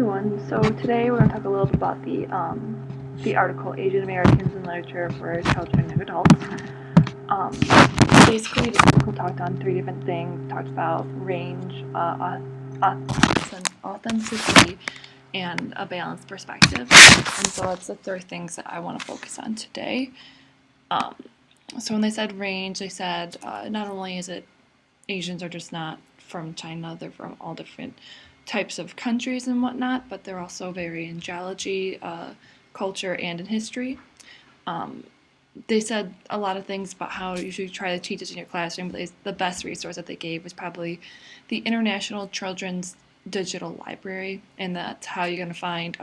everyone. So today we're going to talk a little bit about the article Asian Americans in Literature for Children and Young Adults. Basically, this article talked on three different things. It talked about range, authenticity, and a balanced perspective. And so that's the three things that I want to focus on today. So when they said range, they said not only is it Asians are just not from China, they're from all different types of countries and whatnot, but they're also very in geology, culture, and in history. They said a lot of things about how you should try to teach this in your classroom, but the best resource that they gave was probably the International Children's Digital Library, and that's how you're going to find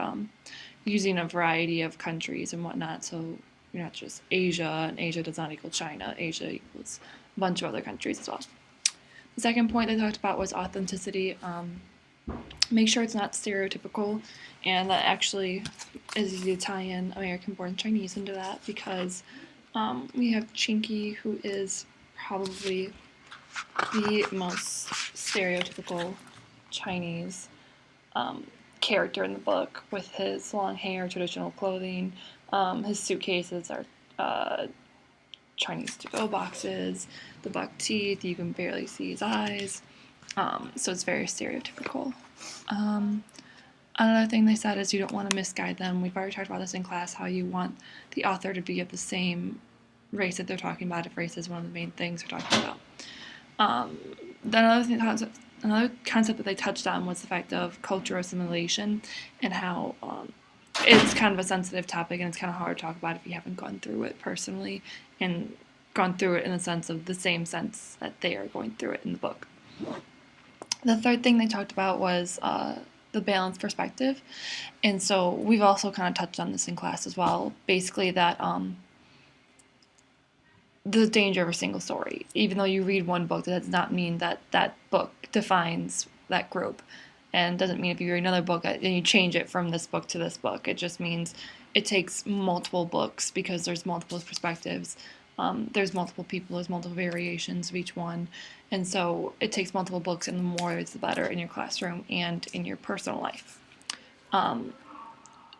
using a variety of countries and whatnot. So you're not just Asia, and Asia does not equal China. Asia equals a bunch of other countries as well. The second point they talked about was authenticity. Make sure it's not stereotypical, and that actually is the Italian American-born Chinese into that, because we have Chinky, who is probably the most stereotypical Chinese character in the book, with his long hair, traditional clothing. His suitcases are Chinese to-go boxes, the buck teeth, you can barely see his eyes, so it's very stereotypical. Another thing they said is you don't want to misguide them. We've already talked about this in class, how you want the author to be of the same race that they're talking about, if race is one of the main things they're talking about. Another concept that they touched on was the fact of cultural assimilation, and how it's kind of a sensitive topic, and it's kind of hard to talk about if you haven't gone through it personally and gone through it in the sense of the same sense that they are going through it in the book. The third thing they talked about was the balanced perspective, and so we've also kind of touched on this in class as well. Basically, that the danger of a single story. Even though you read one book, that does not mean that that book defines that group, and doesn't mean if you read another book and you change it from this book to this book. It just means it takes multiple books, because there's multiple perspectives. There's multiple people, there's multiple variations of each one, and so it takes multiple books, and the more it's the better in your classroom and in your personal life.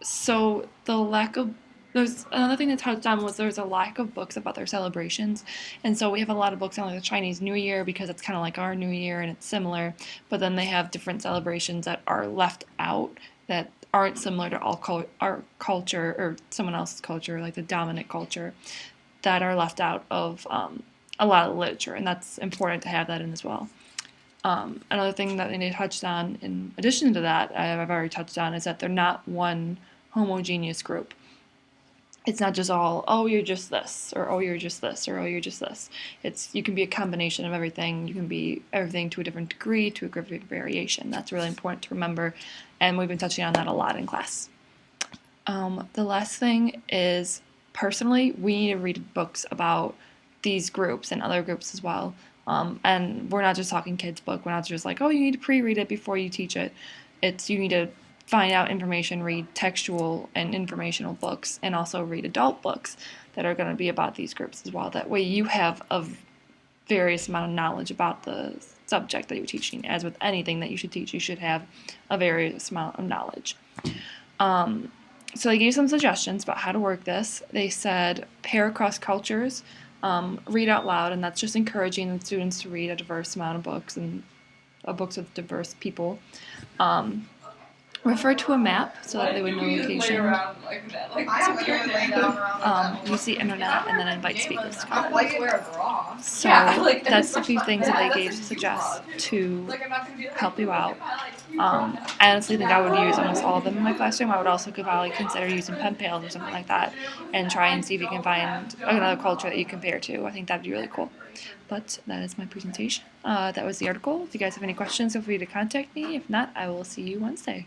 So there's another thing that touched on was there's a lack of books about their celebrations, and so we have a lot of books on like the Chinese New Year, because it's kind of like our New Year and it's similar, but then they have different celebrations that are left out that aren't similar to our culture or someone else's culture, like the dominant culture, that are left out of a lot of literature, and that's important to have that in as well. Another thing that they touched on in addition to that, I've already touched on, is that they're not one homogeneous group. It's not just all, oh, you're just this, or oh, you're just this, or oh, you're just this. You can be a combination of everything. You can be everything to a different degree, to a different variation. That's really important to remember, and we've been touching on that a lot in class. The last thing is, personally, we need to read books about these groups and other groups as well. And we're not just talking kids' book. We're not just like, oh, you need to pre-read it before you teach it. You need to find out information, read textual and informational books, and also read adult books that are going to be about these groups as well. That way you have a various amount of knowledge about the subject that you're teaching. As with anything that you should teach, you should have a various amount of knowledge. So they gave some suggestions about how to work this. They said pair across cultures, read out loud, and that's just encouraging the students to read a diverse amount of books and books with diverse people. Refer to a map so that they would know location. Use the internet, and then invite speakers to come. So that's a few things that they gave to suggest to help you out. I honestly think I would use almost all of them in my classroom. I would also probably consider using pen pals or something like that, and try and see if you can find another culture that you compare to. I think that would be really cool. But that is my presentation. That was the article. If you guys have any questions, feel free to contact me. If not, I will see you Wednesday.